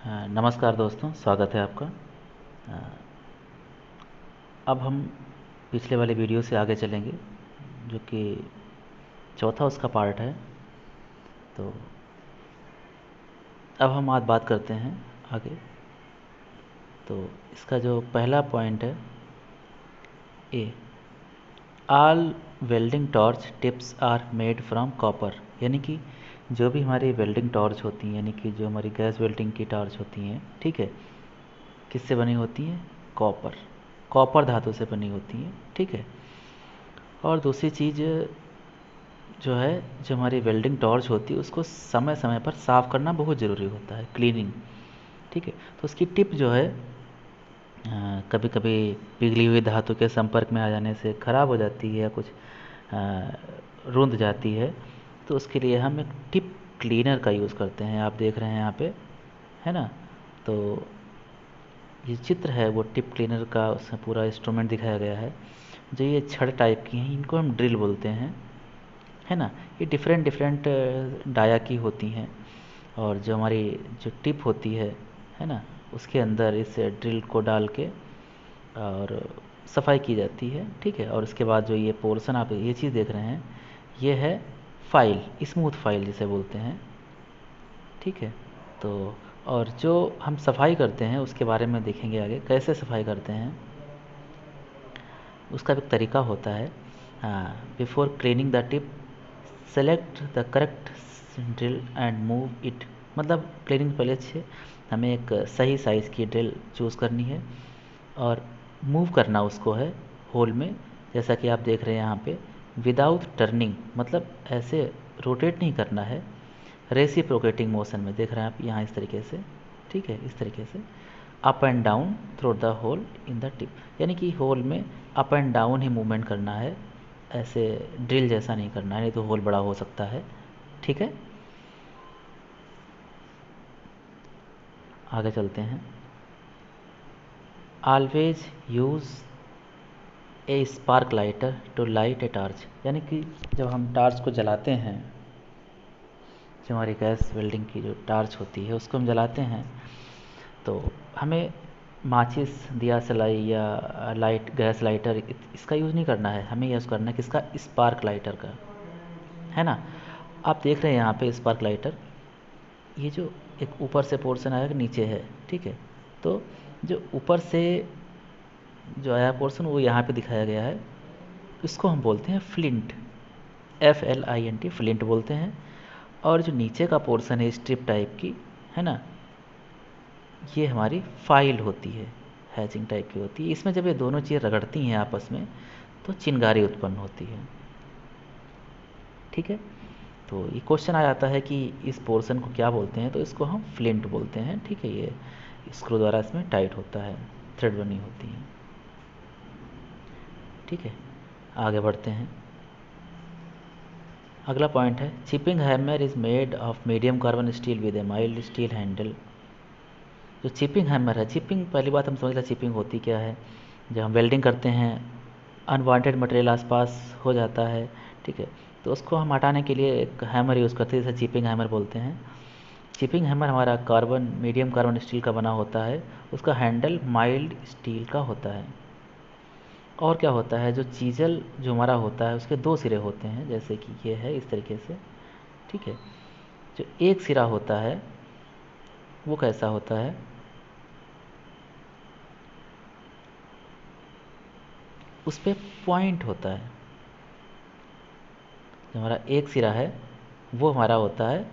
नमस्कार दोस्तों, स्वागत है आपका। अ, अब हम पिछले वाले वीडियो से आगे चलेंगे, जो कि चौथा उसका पार्ट है। तो अब हम आज बात करते हैं आगे। तो इसका जो पहला पॉइंट है, a, all welding torch tips are made from copper. यानी कि जो भी हमारी वेल्डिंग टॉर्च होती हैं, यानी कि जो हमारी गैस वेल्डिंग की टॉर्च होती हैं, ठीक है, किससे बनी होती हैं? कॉपर। कॉपर धातु से बनी होती हैं, ठीक है। और दूसरी चीज़ जो है, जो हमारी वेल्डिंग टॉर्च होती है उसको समय समय पर साफ़ करना बहुत ज़रूरी होता है, क्लीनिंग, ठीक है। तो उसकी टिप जो है, कभी कभी पिघली हुई धातु के संपर्क में आ जाने से ख़राब हो जाती है या कुछ रूंध जाती है। तो उसके लिए हम एक टिप क्लीनर का यूज़ करते हैं। आप देख रहे हैं यहाँ पे, है ना। तो ये चित्र है वो टिप क्लीनर का, उसमें पूरा इंस्ट्रूमेंट दिखाया गया है। जो ये छड़ टाइप की हैं, इनको हम ड्रिल बोलते हैं, है ना। ये डिफरेंट डिफरेंट डाया की होती हैं, और जो हमारी जो टिप होती है ना, उसके अंदर इस ड्रिल को डाल के और सफाई की जाती है, ठीक है। और उसके बाद जो ये पोर्शन आप ये चीज़ देख रहे हैं, ये है फाइल, स्मूथ फाइल जिसे बोलते हैं, ठीक है। तो और जो हम सफाई करते हैं उसके बारे में देखेंगे आगे, कैसे सफाई करते हैं उसका भी एक तरीका होता है। Before cleaning the tip select the correct drill and move it. मतलब क्लीनिंग पहले से हमें एक सही साइज़ की ड्रिल चूज़ करनी है और मूव करना उसको है होल में, जैसा कि आप देख रहे हैं यहाँ पे, विदाउट टर्निंग, मतलब ऐसे रोटेट नहीं करना है, रेसिप्रोकेटिंग मोशन में देख रहे हैं आप यहाँ इस तरीके से, ठीक है, इस तरीके से up and down through the hole in the tip. यानी कि होल में अप एंड डाउन ही मूवमेंट करना है, ऐसे ड्रिल जैसा नहीं करना है, नहीं तो होल बड़ा हो सकता है, ठीक है। आगे चलते हैं। Always use a spark lighter to light a torch. यानी कि जब हम टार्च को जलाते हैं, जो हमारी गैस वेल्डिंग की जो टार्च होती है उसको हम जलाते हैं, तो हमें माचिस, दिया सलाई या लाइट, गैस लाइटर, इसका यूज़ नहीं करना है। हमें यूज़ करना है किसका? स्पार्क लाइटर का, है ना। आप देख रहे हैं यहाँ पे स्पार्क लाइटर, ये जो एक ऊपर से पोर्शन आया नीचे है, ठीक है। तो जो ऊपर से जो आया पोर्शन वो यहाँ पे दिखाया गया है, इसको हम बोलते हैं फ्लिंट, FLINT, फ्लिंट बोलते हैं। और जो नीचे का पोर्शन है स्ट्रिप टाइप की, है ना, ये हमारी फाइल होती है, हैचिंग टाइप की होती है। इसमें जब ये दोनों चीज़ें रगड़ती हैं आपस में तो चिंगारी उत्पन्न होती है, ठीक है। तो ये क्वेश्चन आ जाता है कि इस पोर्शन को क्या बोलते हैं, तो इसको हम फ्लिंट बोलते हैं, ठीक है। ये स्क्रू द्वारा इसमें टाइट होता है, थ्रेड बनी होती है, ठीक है। आगे बढ़ते हैं। अगला पॉइंट है, chipping hammer is made of medium carbon steel with A mild steel handle. जो चिपिंग हैमर है, चिपिंग पहली बात हम समझ लें चिपिंग होती क्या है। जब हम वेल्डिंग करते हैं, अनवांटेड मटेरियल आसपास हो जाता है, ठीक है, तो उसको हम हटाने के लिए एक हैमर यूज़ करते हैं, जिसे चिपिंग हैमर बोलते हैं। चिपिंग हैमर हमारा कार्बन, मीडियम कार्बन स्टील का बना होता है, उसका हैंडल माइल्ड स्टील का होता है। और क्या होता है, जो चीज़ल जो हमारा होता है उसके दो सिरे होते हैं, जैसे कि ये है इस तरीके से, ठीक है। जो एक सिरा होता है वो कैसा होता है, उस पर पॉइंट होता है। जो हमारा एक सिरा है वो हमारा होता है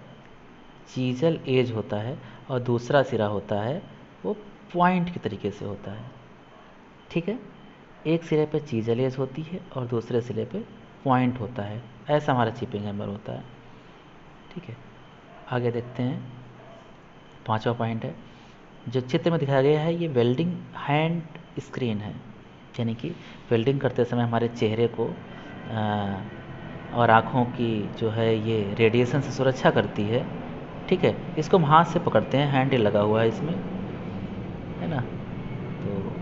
चीज़ल एज होता है, और दूसरा सिरा होता है वो पॉइंट के तरीके से होता है, ठीक है। एक सिरे पे चीज़ल एज होती है और दूसरे सिरे पे पॉइंट होता है, ऐसा हमारा चिपिंग हैमर होता है, ठीक है। आगे देखते हैं। पांचवा पॉइंट है, जो चित्र में दिखाया गया है ये वेल्डिंग हैंड स्क्रीन है। यानी कि वेल्डिंग करते समय हमारे चेहरे को और आँखों की जो है ये रेडिएशन से सुरक्षा करती है, ठीक है। इसको हम हाथ से पकड़ते हैं, हैंडल लगा हुआ है इसमें, है ना। तो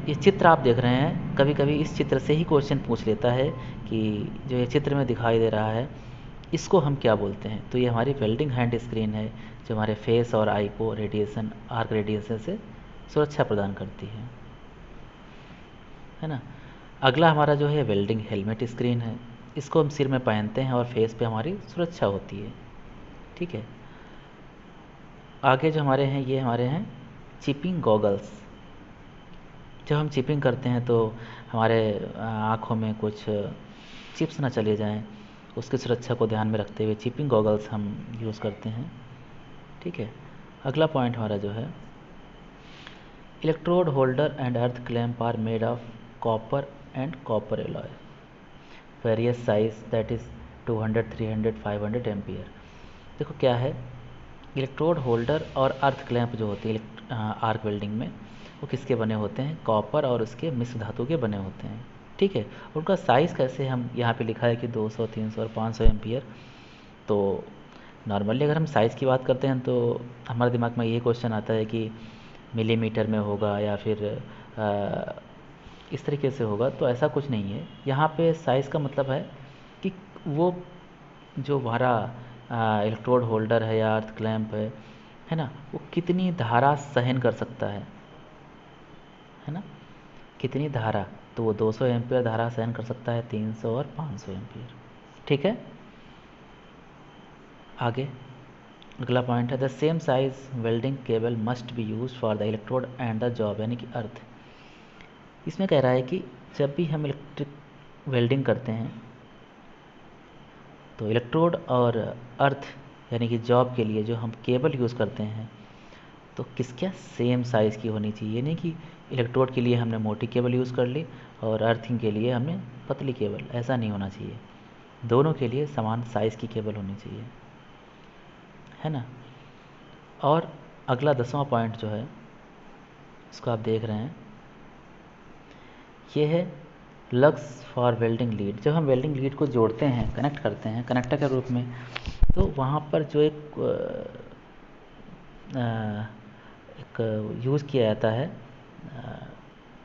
ये चित्र आप देख रहे हैं, कभी कभी इस चित्र से ही क्वेश्चन पूछ लेता है कि जो ये चित्र में दिखाई दे रहा है इसको हम क्या बोलते हैं? तो ये हमारी वेल्डिंग हैंड स्क्रीन है, जो हमारे फेस और आई को रेडिएशन, आर्क रेडिएशन से सुरक्षा प्रदान करती है ना। अगला हमारा जो है वेल्डिंग हेलमेट स्क्रीन है, इसको हम सिर में पहनते हैं और फेस पे हमारी सुरक्षा होती है, ठीक है। आगे जो हमारे हैं, ये हमारे हैं चिपिंग गॉगल्स। जब हम चिपिंग करते हैं तो हमारे आँखों में कुछ चिप्स ना चले जाएं, उसकी सुरक्षा को ध्यान में रखते हुए चिपिंग गॉगल्स हम यूज़ करते हैं, ठीक है। अगला पॉइंट हमारा जो है, electrode holder and earth clamp are made of copper and copper alloy, various size, that is 200, 300, 500 ampere. देखो क्या है, इलेक्ट्रोड होल्डर और अर्थ क्लैंप जो होती है आर्क वेल्डिंग में, वो किसके बने होते हैं? कॉपर और उसके मिश्र धातु के बने होते हैं, ठीक है। उनका साइज़ कैसे, हम यहाँ पे लिखा है कि 200, 300 और 500 एम्पियर। तो नॉर्मली अगर हम साइज़ की बात करते हैं तो हमारे दिमाग में ये क्वेश्चन आता है कि मिलीमीटर में होगा या फिर इस तरीके से होगा, तो ऐसा कुछ नहीं है। यहाँ पे साइज़ का मतलब है कि वो जो हमारा इलेक्ट्रोड होल्डर है या अर्थ क्लैंप है ना, वो कितनी धारा सहन कर सकता है ना, कितनी धारा। तो वो 200 एम्पियर धारा सहन कर सकता है, 300 और 500 एम्पियर, ठीक है। आगे अगला पॉइंट है, the same size welding cable must be use for the electrode and the job, यानी कि अर्थ। इसमें कह रहा है कि जब भी हम इलेक्ट्रिक वेल्डिंग करते हैं तो इलेक्ट्रोड और अर्थ यानी कि जॉब के लिए जो हम केबल यूज़ करते हैं तो किसका सेम साइज़ की होनी चाहिए। नहीं कि इलेक्ट्रोड के लिए हमने मोटी केबल यूज़ कर ली और अर्थिंग के लिए हमने पतली केबल, ऐसा नहीं होना चाहिए। दोनों के लिए समान साइज़ की केबल होनी चाहिए, है ना। और अगला 10वां पॉइंट जो है, इसको आप देख रहे हैं, ये है लग्स फॉर वेल्डिंग लीड। जब हम वेल्डिंग लीड को जोड़ते हैं, कनेक्ट करते हैं कनेक्टर के रूप में, तो वहाँ पर जो एक यूज़ किया जाता है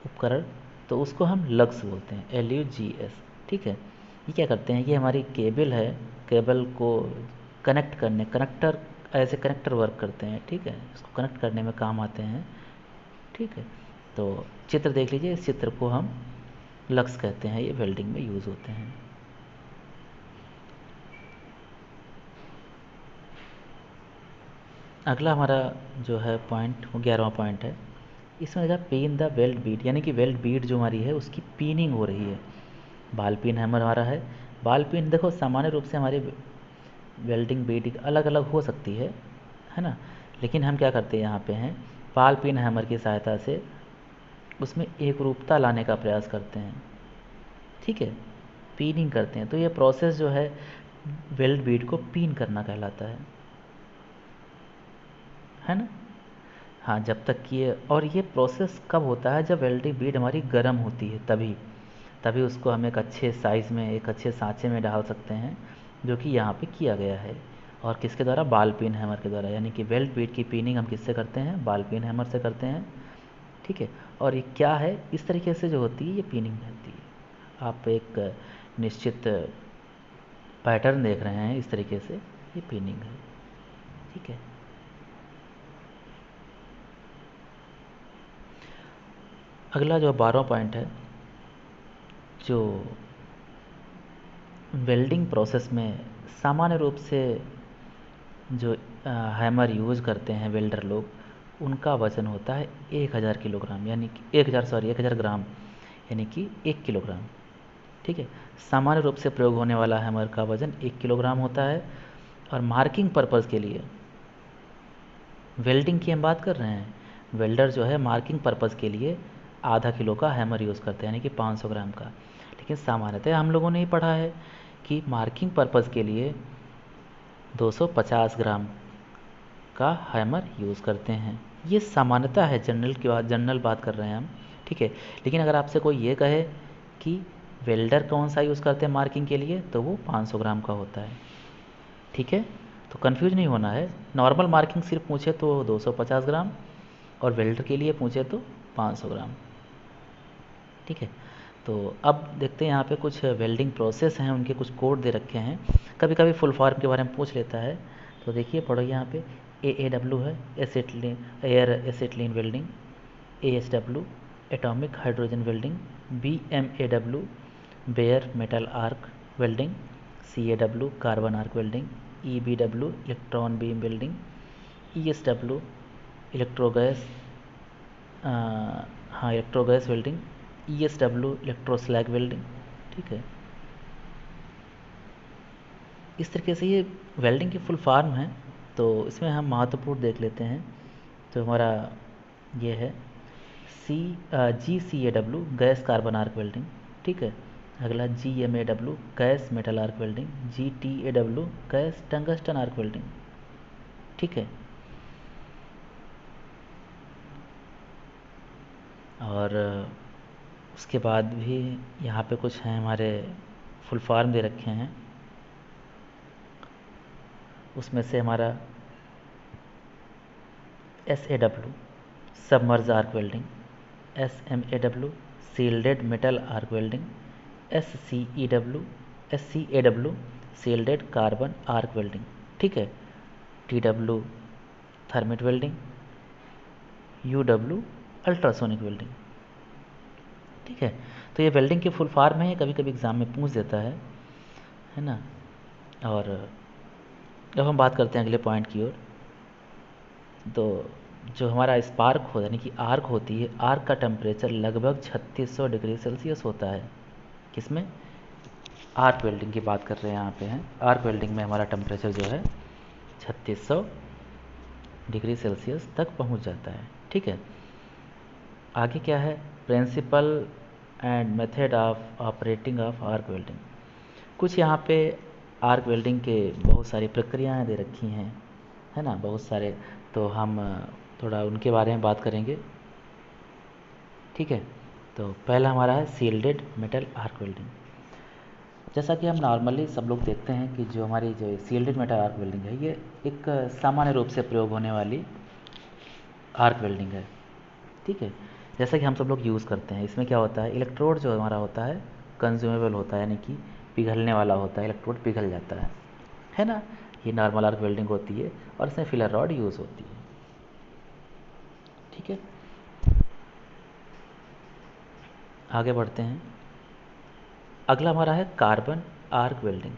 उपकरण, तो उसको हम लग्स बोलते हैं, LUGS, ठीक है। ये क्या करते हैं, ये हमारी केबल है, केबल को कनेक्ट करने, कनेक्टर ऐसे कनेक्टर वर्क करते हैं, ठीक है। इसको कनेक्ट करने में काम आते हैं, ठीक है। तो चित्र देख लीजिए, इस चित्र को हम लग्स कहते हैं, ये वेल्डिंग में यूज़ होते हैं। अगला हमारा जो है पॉइंट, वो 11वां पॉइंट है। इसमें देखा पिन द वेल्ड बीट, यानी कि वेल्ड बीट जो हमारी है उसकी पिनिंग हो रही है। बाल पिन हैमर हमारा है। बाल पिन देखो सामान्य रूप से हमारी वेल्डिंग बीट अलग अलग हो सकती है ना, लेकिन हम क्या करते हैं यहाँ पे हैं, बाल पिन हैमर की सहायता से उसमें एक रूपता लाने का प्रयास करते हैं, ठीक है। पिनिंग करते हैं, तो ये प्रोसेस जो है वेल्ड बीट को पिन करना कहलाता है ना। हाँ, जब तक कि ये, और ये प्रोसेस कब होता है, जब वेल्डिंग बीड हमारी गर्म होती है, तभी तभी उसको हम एक अच्छे साइज़ में, एक अच्छे सांचे में डाल सकते हैं, जो कि यहाँ पे किया गया है। और किसके द्वारा? बाल पिन हैमर के द्वारा, यानी कि वेल्ड बीड की पिनिंग हम किससे करते हैं? बाल पिन हैमर से करते हैं, ठीक है। और ये क्या है, इस तरीके से जो होती है ये पिनिंग रहती है। आप एक निश्चित पैटर्न देख रहे हैं, इस तरीके से ये पिनिंग है, ठीक है। अगला जो 12वां पॉइंट है, जो वेल्डिंग प्रोसेस में सामान्य रूप से जो हैमर यूज़ करते हैं वेल्डर लोग, उनका वज़न होता है 1000 किलोग्राम, यानी कि 1000 ग्राम, यानी कि 1 किलोग्राम, ठीक है। सामान्य रूप से प्रयोग होने वाला हैमर का वज़न 1 किलोग्राम होता है। और मार्किंग पर्पज़ के लिए, वेल्डिंग की हम बात कर रहे हैं, वेल्डर जो है मार्किंग पर्पज़ के लिए आधा किलो का हैमर यूज़ करते हैं, यानी कि 500 ग्राम का। लेकिन सामान्यतः हम लोगों ने ही पढ़ा है कि मार्किंग पर्पज़ के लिए 250 ग्राम का हैमर यूज़ करते हैं। ये सामान्यता है, जनरल बात कर रहे हैं हम, ठीक है। लेकिन अगर आपसे कोई ये कहे कि वेल्डर कौन सा यूज़ करते हैं मार्किंग के लिए, तो वो 500 ग्राम का होता है, ठीक है। तो कंफ्यूज नहीं होना है, नॉर्मल मार्किंग सिर्फ पूछे तो 250 ग्राम, और वेल्डर के लिए पूछे तो 500 ग्राम, ठीक है। तो अब देखते हैं यहाँ पे कुछ वेल्डिंग प्रोसेस हैं, उनके कुछ कोड दे रखे हैं। कभी कभी फुल फॉर्म के बारे में पूछ लेता है, तो देखिए पढ़ो यहाँ पे AAW है acetylene air acetylene welding, ASW atomic hydrogen welding, BMAW bear metal arc welding, CAW carbon arc welding, EBW electron beam welding, ESW इलेक्ट्रोगैस हाँ इलेक्ट्रोगैस वेल्डिंग, ESW इलेक्ट्रोस्लैग वेल्डिंग। ठीक है, इस तरीके से ये वेल्डिंग की फुल फॉर्म है। तो इसमें हम महत्वपूर्ण देख लेते हैं। तो हमारा ये है GCAW gas carbon arc welding. ठीक है, अगला GMAW gas metal arc welding, GTAW gas tungsten arc welding. ठीक है, और उसके बाद भी यहाँ पे कुछ हैं हमारे फुल फॉर्म दे रखे हैं। उसमें से हमारा SAW submerge arc welding, SMAW shielded metal arc welding, SCAW shielded carbon arc welding. ठीक है, TW thermit welding, UW ultrasonic welding. ठीक है, तो ये वेल्डिंग की फुल फॉर्म है, कभी कभी एग्ज़ाम में पूछ देता है ना। और अब हम बात करते हैं अगले पॉइंट की ओर। तो जो हमारा स्पार्क होता है यानी कि आर्क होती है, आर्क का टेम्परेचर लगभग 3600 डिग्री सेल्सियस होता है। किसमें? आर्क वेल्डिंग की बात कर रहे हैं यहाँ पे हैं। आर्क वेल्डिंग में हमारा टेम्परेचर जो है 3600 डिग्री सेल्सियस तक पहुँच जाता है। ठीक है, आगे क्या है? Principle and method of operating of arc welding. कुछ यहाँ पे आर्क वेल्डिंग के बहुत सारी प्रक्रियाएं दे रखी हैं, है ना, बहुत सारे। तो हम थोड़ा उनके बारे में बात करेंगे। ठीक है, तो पहला हमारा है सील्डेड मेटल आर्क वेल्डिंग। जैसा कि हम नॉर्मली सब लोग देखते हैं कि जो हमारी जो सील्डेड मेटल आर्क वेल्डिंग है, ये एक सामान्य रूप से प्रयोग होने वाली आर्क वेल्डिंग है। ठीक है, जैसा कि हम सब लोग यूज़ करते हैं। इसमें क्या होता है, इलेक्ट्रोड जो हमारा होता है कंज्यूमेबल होता है, यानी कि पिघलने वाला होता है, इलेक्ट्रोड पिघल जाता है ना। ये नॉर्मल आर्क वेल्डिंग होती है और इसमें फिलर रॉड यूज़ होती है। ठीक है, आगे बढ़ते हैं। अगला हमारा है कार्बन आर्क वेल्डिंग।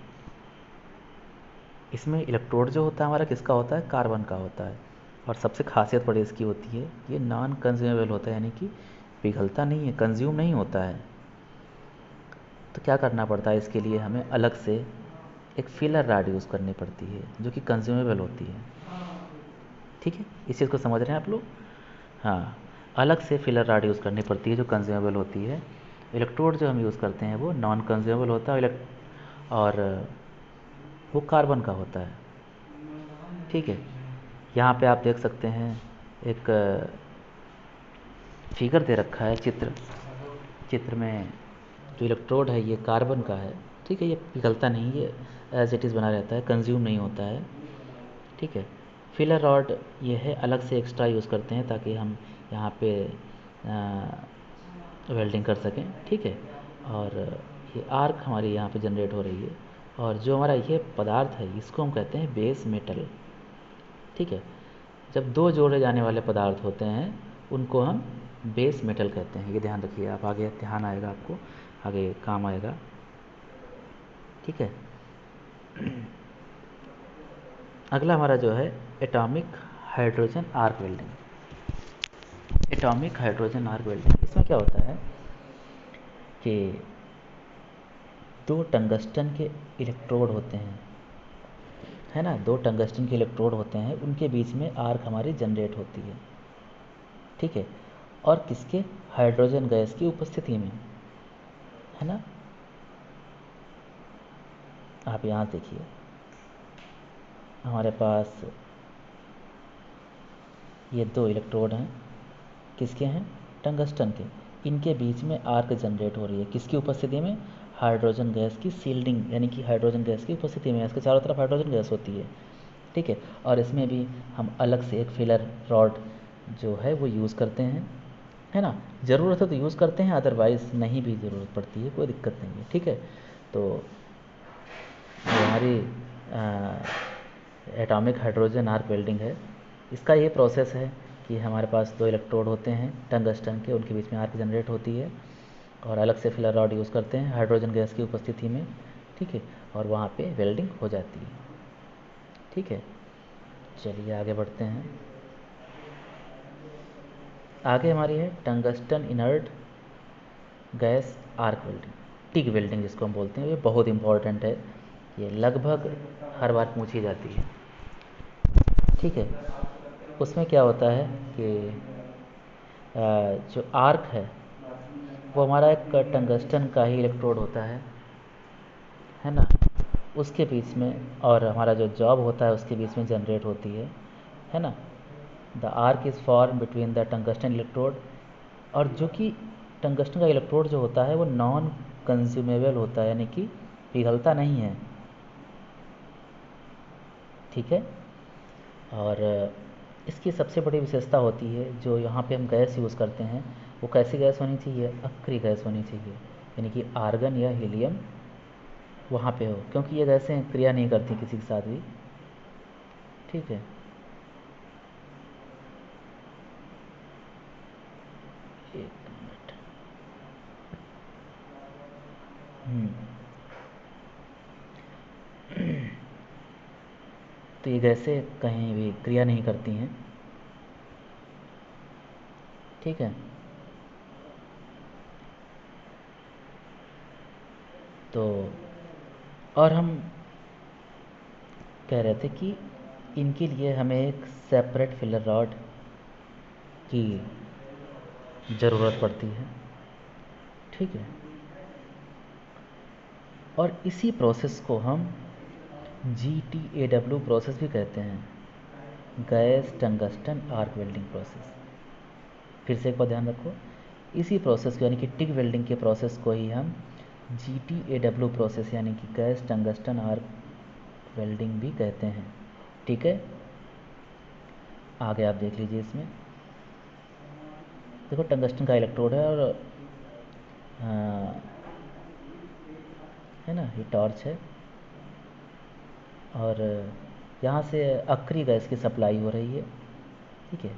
इसमें इलेक्ट्रोड जो होता है हमारा किसका होता है? कार्बन का होता है। और सबसे खासियत बड़ी इसकी होती है, ये नॉन कंज्यूमेबल होता है, यानी कि पिघलता नहीं है, कंज्यूम नहीं होता है। तो क्या करना पड़ता है इसके लिए? हमें अलग से एक फिलर रॉड यूज़ करनी पड़ती है जो कि कंज्यूमेबल होती है। ठीक है, इस चीज़ को समझ रहे हैं आप लोग? हाँ, अलग से फिलर रॉड यूज़ करनी पड़ती है जो कंज्यूमेबल होती है। इलेक्ट्रोड जो हम यूज़ करते हैं वो नॉन कंज्यूमेबल होता है और वो कार्बन का होता है। ठीक है, यहाँ पे आप देख सकते हैं एक फिगर दे रखा है, चित्र में जो इलेक्ट्रोड है ये कार्बन का है। ठीक है, ये पिघलता नहीं, ये एज इट इज़ बना रहता है, कंज्यूम नहीं होता है। ठीक है, फिलर रॉड ये है अलग से एक्स्ट्रा यूज़ करते हैं ताकि हम यहाँ पे वेल्डिंग कर सकें। ठीक है, और ये आर्क हमारी यहाँ पे जनरेट हो रही है। और जो हमारा ये पदार्थ है इसको हम कहते हैं बेस मेटल। ठीक है, जब दो जोड़े जाने वाले पदार्थ होते हैं उनको हम बेस मेटल कहते हैं। ये ध्यान रखिए आप, आगे ध्यान आएगा आपको, आगे काम आएगा। ठीक है, अगला हमारा जो है atomic hydrogen arc welding. Atomic hydrogen arc welding, इसमें क्या होता है कि दो टंगस्टन के इलेक्ट्रोड होते हैं, है ना, दो टंगस्टन के इलेक्ट्रोड होते हैं, उनके बीच में आर्क हमारी जनरेट होती है। ठीक है, और किसके? हाइड्रोजन गैस की उपस्थिति में, है ना। आप यहाँ देखिए हमारे पास ये दो इलेक्ट्रोड हैं, किसके हैं? टंगस्टन के। इनके बीच में आर्क जनरेट हो रही है, किसकी उपस्थिति में? हाइड्रोजन गैस की सील्डिंग, यानी कि हाइड्रोजन गैस की उपस्थिति में। इसके चारों तरफ हाइड्रोजन गैस होती है। ठीक है, और इसमें भी हम अलग से एक फिलर रॉड जो है वो यूज़ करते हैं है ना। ज़रूरत है तो यूज़ करते हैं, अदरवाइज़ नहीं भी ज़रूरत पड़ती है, कोई दिक्कत नहीं है, ठीक है। तो ये हमारी एटॉमिक हाइड्रोजन आर्क वेल्डिंग है। इसका ये प्रोसेस है कि हमारे पास दो इलेक्ट्रोड होते हैं टंगस्टन के, उनके बीच में आर्क जनरेट होती है और अलग से फिलर रॉड यूज़ करते हैं हाइड्रोजन गैस की उपस्थिति में, ठीक है, और वहाँ पे वेल्डिंग हो जाती है, ठीक है। चलिए आगे बढ़ते हैं। आगे हमारी है tungsten inert gas arc welding, TIG welding जिसको हम बोलते हैं। ये बहुत इंपॉर्टेंट है, ये लगभग हर बार पूछी जाती है, ठीक है। उसमें क्या होता है कि जो आर्क है वो हमारा एक टंगस्टन का ही इलेक्ट्रोड होता है ना, उसके बीच में, और हमारा जो जॉब होता है उसके बीच में जनरेट होती है ना। The arc is form between the tungsten electrode, और जो कि टंगस्टन का इलेक्ट्रोड जो होता है वो नॉन कंज्यूमेबल होता है, यानी कि पिघलता नहीं है, ठीक है। और इसकी सबसे बड़ी विशेषता होती है, जो यहाँ पे हम गैस यूज़ करते हैं वो कैसी गैस होनी चाहिए, अक्रिय गैस होनी चाहिए, यानी कि आर्गन या हीलियम वहाँ पे हो, क्योंकि ये गैसें क्रिया नहीं करती किसी के साथ भी, ठीक है। एक मिनट। हम्म, तो ये गैसें कहीं भी क्रिया नहीं करती हैं, ठीक है। तो और हम कह रहे थे कि इनके लिए हमें एक सेपरेट फिलर रॉड की ज़रूरत पड़ती है, ठीक है। और इसी प्रोसेस को हम GTAW प्रोसेस भी कहते हैं, gas tungsten arc welding process. फिर से एक बार ध्यान रखो, इसी प्रोसेस को यानी कि टिग वेल्डिंग के प्रोसेस को ही हम GTAW प्रोसेस यानी कि गैस टंगस्टन आर्क वेल्डिंग भी कहते हैं, ठीक है। आगे आप देख लीजिए, इसमें देखो टंगस्टन का इलेक्ट्रोड है और है ना, ये टॉर्च है, और यहाँ से अक्रिय गैस की सप्लाई हो रही है, ठीक है।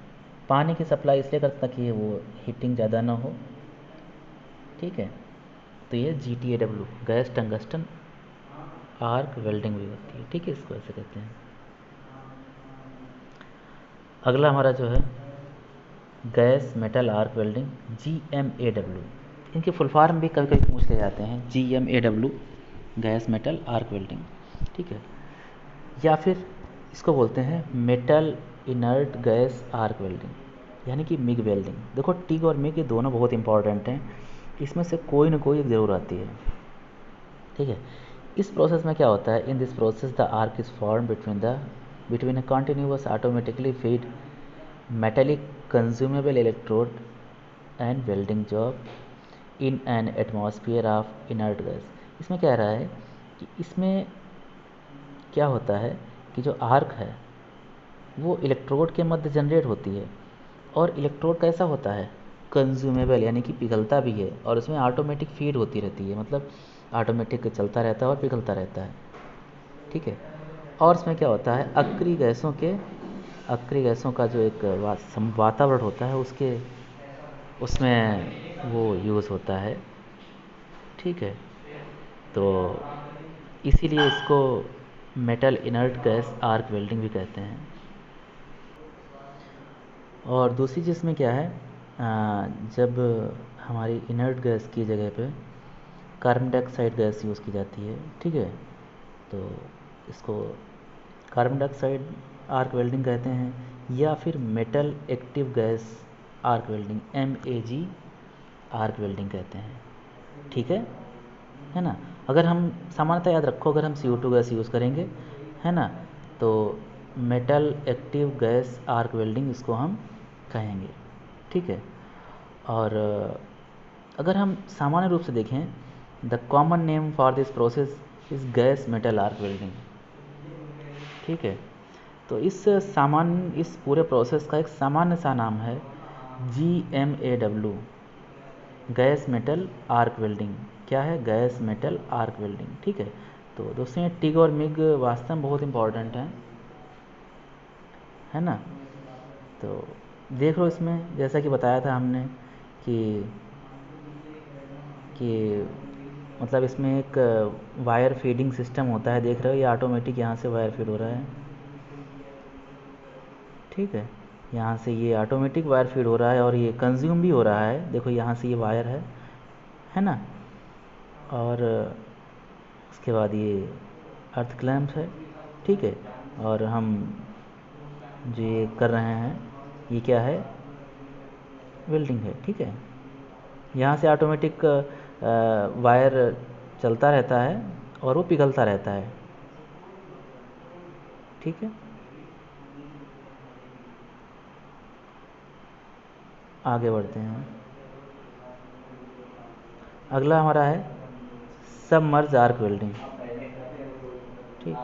पानी की सप्लाई इसलिए करता कि वो हीटिंग ज़्यादा ना हो, ठीक है। तो ये GTAW gas tungsten arc welding भी होती है, ठीक है, इसको ऐसे कहते हैं। अगला हमारा जो है gas metal arc welding, GMAW। इनके फुल फॉर्म भी कभी कभी पूछ ले जाते हैं, GMAW gas metal arc welding, ठीक है। या फिर इसको बोलते हैं metal inert gas arc welding, यानी कि मिग वेल्डिंग। देखो टिग और मिग ये दोनों बहुत इंपॉर्टेंट हैं, इसमें से कोई ना कोई एक ज़रूर आती है, ठीक है। इस प्रोसेस में क्या होता है, in this process the arc is form between a continuous automatically feed metallic consumable electrode and welding job in an atmosphere of inert gas. इसमें क्या रहा है कि इसमें क्या होता है कि जो आर्क है वो इलेक्ट्रोड के मध्य जनरेट होती है, और इलेक्ट्रोड कैसा होता है, कंज्यूमेबल, यानी कि पिघलता भी है, और उसमें ऑटोमेटिक फीड होती रहती है, मतलब ऑटोमेटिक चलता रहता है और पिघलता रहता है, ठीक है। और इसमें क्या होता है, अक्रिय गैसों का जो एक वातावरण होता है उसके उसमें वो यूज़ होता है, ठीक है। तो इसीलिए इसको metal inert gas arc welding भी कहते हैं। और दूसरी चीज़ में क्या है, जब हमारी इनर्ट गैस की जगह पे कार्बन डाइऑक्साइड गैस यूज़ की जाती है, ठीक है, तो इसको कार्बन डाइऑक्साइड आर्क वेल्डिंग कहते हैं, या फिर metal active gas arc welding MEG arc welding कहते हैं, ठीक है ना। अगर हम सामान्यतः याद रखो, अगर हम CO2 गैस यूज़ करेंगे, है ना, तो metal active gas arc welding इसको हम कहेंगे, ठीक है। और अगर हम सामान्य रूप से देखें, the common name for this process is gas metal arc welding, ठीक है। तो इस पूरे प्रोसेस का एक सामान्य सा नाम है GMAW, gas metal arc welding. क्या है? Gas metal arc welding. ठीक है, तो दोस्तों ये टिग और मिग वास्तव में बहुत इंपॉर्टेंट है ना। तो देख लो इसमें, जैसा कि बताया था हमने कि मतलब इसमें एक वायर फीडिंग सिस्टम होता है। देख रहे हो, ये ऑटोमेटिक यहाँ से वायर फीड हो रहा है। ठीक है, यहाँ से ये ऑटोमेटिक वायर फीड हो रहा है और ये कंज्यूम भी हो रहा है। देखो यहाँ से ये वायर है ना। और उसके बाद ये अर्थ क्लैंप है। ठीक है, और हम जो ये कर रहे हैं ये क्या है? वेल्डिंग है। ठीक है, यहाँ से ऑटोमेटिक वायर चलता रहता है और वो पिघलता रहता है। ठीक है, आगे बढ़ते हैं। अगला हमारा है सबमर्ज आर्क वेल्डिंग। ठीक,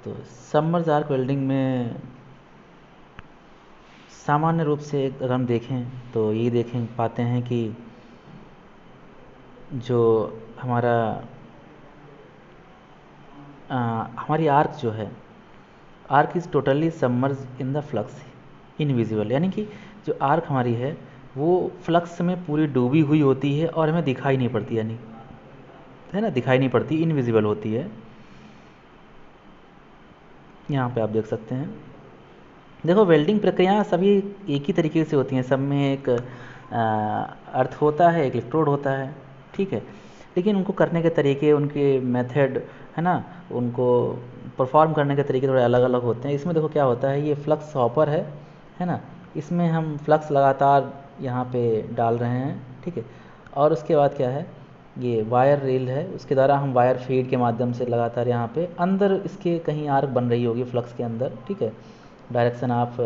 तो सबमर्ज आर्क वेल्डिंग में सामान्य रूप से अगर हम देखें तो ये देखें पाते हैं कि जो हमारा हमारी आर्क जो है, arc is totally submerge in the flux invisible, यानी कि जो आर्क हमारी है वो फ्लक्स में पूरी डूबी हुई होती है और हमें दिखाई नहीं पड़ती, यानी है ना, दिखाई नहीं पड़ती, इनविजिबल होती है। यहाँ पे आप देख सकते हैं। देखो वेल्डिंग प्रक्रियाएं सभी एक ही तरीके से होती हैं, सब में एक अर्थ होता है, एक इलेक्ट्रोड होता है। ठीक है, लेकिन उनको करने के तरीके, उनके मेथड है ना, उनको परफॉर्म करने के तरीके थोड़े अलग अलग होते हैं। इसमें देखो क्या होता है, ये फ्लक्स हॉपर है ना, इसमें हम फ्लक्स लगातार यहाँ पे डाल रहे हैं। ठीक है, और उसके बाद क्या है, ये वायर रील है, उसके द्वारा हम वायर फीड के माध्यम से लगातार यहाँ पे अंदर इसके कहीं आर्क बन रही होगी फ्लक्स के अंदर। ठीक है, डायरेक्शन ऑफ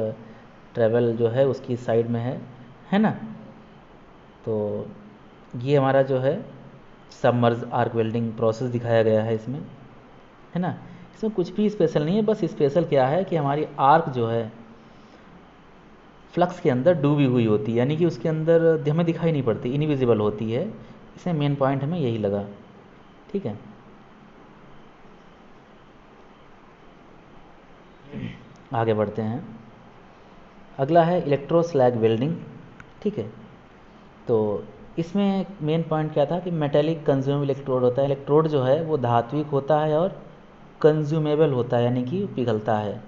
ट्रेवल जो है उसकी साइड में है ना। तो ये हमारा जो है सबमर्ज आर्क वेल्डिंग प्रोसेस दिखाया गया है इसमें, है ना। इसमें कुछ भी स्पेशल नहीं है, बस स्पेशल क्या है कि हमारी आर्क जो है फ्लक्स के अंदर डूबी हुई होती है, यानी कि उसके अंदर हमें दिखाई नहीं पड़ती, इनविजिबल होती है। इसमें मेन पॉइंट हमें यही लगा। ठीक है, आगे बढ़ते हैं। अगला है इलेक्ट्रो स्लैग वेल्डिंग। ठीक है, तो इसमें मेन पॉइंट क्या था कि मेटेलिक कंज्यूमेबल इलेक्ट्रोड होता है। इलेक्ट्रोड जो है वो धात्विक होता है और कंज्यूमेबल होता है, यानी कि पिघलता है।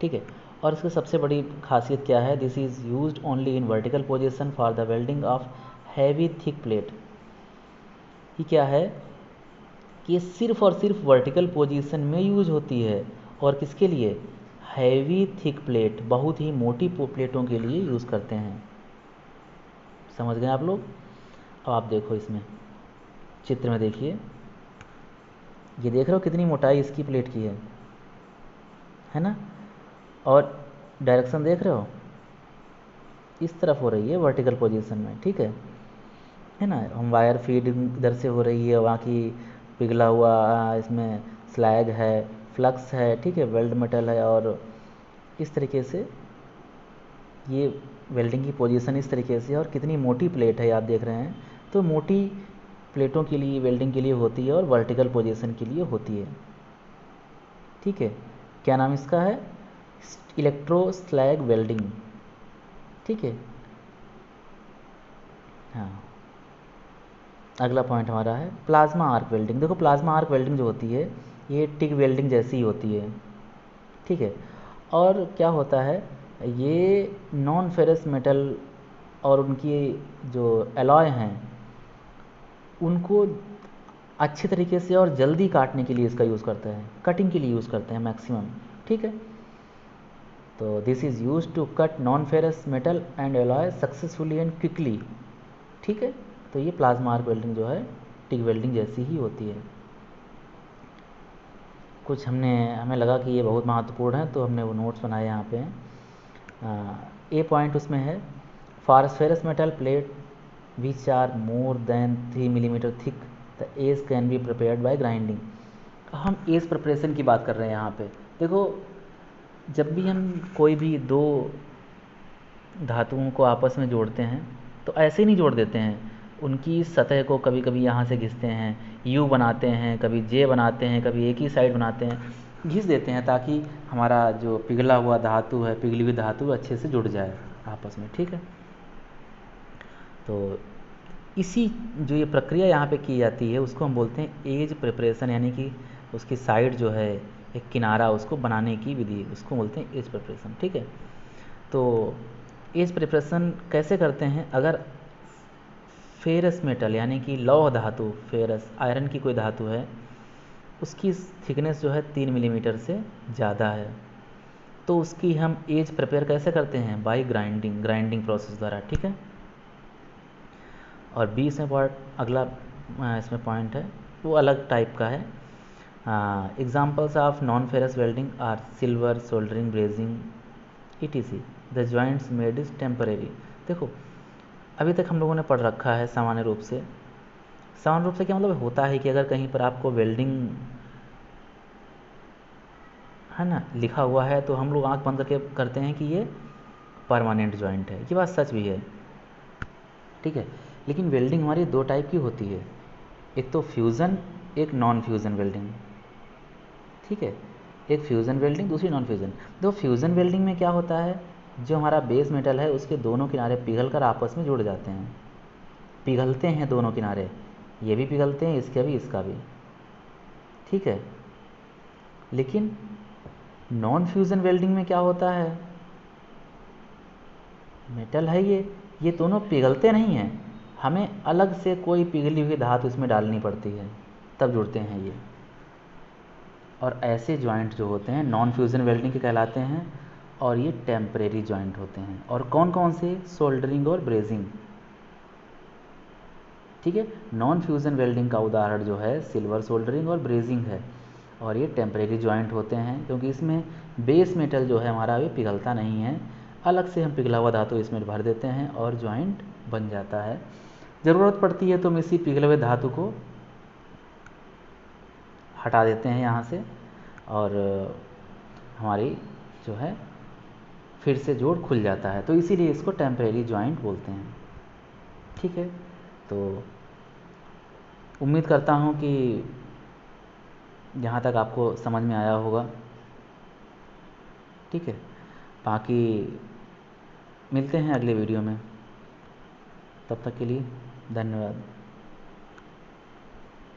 ठीक है, और इसकी सबसे बड़ी खासियत क्या है, this is used only in vertical position for the welding of heavy thick plate. ये क्या है कि ये सिर्फ और सिर्फ वर्टिकल पोजीशन में यूज होती है, और किसके लिए? हैवी थिक प्लेट, बहुत ही मोटी प्लेटों के लिए यूज़ करते हैं। समझ गए आप लोग? अब आप देखो इसमें चित्र में देखिए, ये देख रहे हो कितनी मोटाई इसकी प्लेट की है ना, और डायरेक्शन देख रहे हो इस तरफ हो रही है वर्टिकल पोजीशन में। ठीक है ना, हम वायर फीड इधर से हो रही है, वहाँ की पिघला हुआ इसमें स्लैग है, फ्लक्स है। ठीक है, वेल्ड मेटल है, और इस तरीके से ये वेल्डिंग की पोजीशन इस तरीके से, और कितनी मोटी प्लेट है आप देख रहे हैं। तो मोटी प्लेटों के लिए वेल्डिंग के लिए होती है और वर्टिकल पोजीशन के लिए होती है। ठीक है, क्या नाम इसका है? Electro slag welding. ठीक है, हाँ। अगला पॉइंट हमारा है प्लाज्मा आर्क वेल्डिंग। देखो प्लाज्मा आर्क वेल्डिंग जो होती है ये टिग वेल्डिंग जैसी ही होती है। ठीक है, और क्या होता है, ये नॉन फेरस मेटल और उनकी जो एलॉय हैं उनको अच्छे तरीके से और जल्दी काटने के लिए इसका यूज़ करते हैं, कटिंग के लिए यूज़ करते हैं मैक्सिमम। ठीक है, तो this is use to cut non ferrous metal and alloy successfully and quickly. ठीक है, तो ये प्लाज्मा आर्क वेल्डिंग जो है टिग वेल्डिंग जैसी ही होती है। कुछ हमें लगा कि ये बहुत महत्वपूर्ण है तो हमने वो नोट्स बनाए यहाँ पे। ए पॉइंट उसमें है phosphorus metal plate which are more than 3 millimetre thick the edge can be prepared by grinding. हम एज प्रिपरेशन की बात कर रहे हैं यहाँ पे। देखो जब भी हम कोई भी दो धातुओं को आपस में जोड़ते हैं तो ऐसे ही नहीं जोड़ देते हैं, उनकी सतह को कभी कभी यहाँ से घिसते हैं, यू बनाते हैं, कभी जे बनाते हैं, कभी एक ही साइड बनाते हैं, घिस देते हैं ताकि हमारा जो पिघला हुआ धातु है, पिघली हुई धातु अच्छे से जुड़ जाए आपस में। ठीक है, तो इसी जो ये प्रक्रिया यहाँ पे की जाती है उसको हम बोलते हैं एज प्रिपरेशन, यानी कि उसकी साइड जो है, एक किनारा उसको बनाने की विधि, उसको बोलते हैं एज प्रिपरेशन। ठीक है, तो एज प्रिपरेशन कैसे करते हैं? अगर फेरस मेटल यानी कि लौह धातु, फेरस आयरन की कोई धातु है, उसकी थिकनेस जो है 3 मिलीमीटर से ज़्यादा है, तो उसकी हम एज प्रिपेयर कैसे करते हैं? बाय ग्राइंडिंग प्रोसेस द्वारा। ठीक है, और बी इसमें अगला इसमें पॉइंट है वो अलग टाइप का है। Examples of non ferrous welding are silver, soldering, brazing, ETC। The joints made is temporary. देखो, अभी तक हम लोगों ने पढ़ रखा है सामान्य रूप से। सामान्य रूप से क्या मतलब होता है कि अगर कहीं पर आपको वेल्डिंग है ना लिखा हुआ है तो हम लोग आंख बंद करके करते हैं कि ये परमानेंट जॉइंट है। ये बात सच भी है, ठीक है। लेकिन वेल्डिंग हमारी दो टाइप की होती है, एक तो फ्यूज़न, एक नॉन फ्यूज़न वेल्डिंग। ठीक है, एक फ्यूज़न वेल्डिंग, दूसरी नॉन फ्यूज़न। तो फ्यूज़न वेल्डिंग में क्या होता है, जो हमारा बेस मेटल है उसके दोनों किनारे पिघल कर आपस में जुड़ जाते हैं, पिघलते हैं दोनों किनारे, ये भी पिघलते हैं, इसका भी इसका भी। ठीक है, लेकिन नॉन फ्यूज़न वेल्डिंग में क्या होता है, मेटल है ये दोनों पिघलते नहीं हैं, हमें अलग से कोई पिघली हुई धातु इसमें डालनी पड़ती है, तब जुड़ते हैं ये। और ऐसे जॉइंट जो होते हैं नॉन फ्यूज़न वेल्डिंग के कहलाते हैं, और ये टेम्परेरी जॉइंट होते हैं। और कौन कौन से? सोल्डरिंग और ब्रेजिंग। ठीक है, नॉन फ्यूज़न वेल्डिंग का उदाहरण जो है सिल्वर सोल्डरिंग और ब्रेजिंग है, और ये टेम्परेरी जॉइंट होते हैं क्योंकि इसमें बेस मेटल जो है हमारा ये पिघलता नहीं है, अलग से हम पिघला हुआ धातु इसमें भर देते हैं और जॉइंट बन जाता है। ज़रूरत पड़ती है तो हम इसी पिघले हुए धातु को हटा देते हैं यहाँ से, और हमारी जो है फिर से जोड़ खुल जाता है, तो इसीलिए इसको टेम्परेरी जॉइंट बोलते हैं। ठीक है, तो उम्मीद करता हूँ कि यहाँ तक आपको समझ में आया होगा। ठीक है, बाकी मिलते हैं अगले वीडियो में, तब तक के लिए धन्यवाद।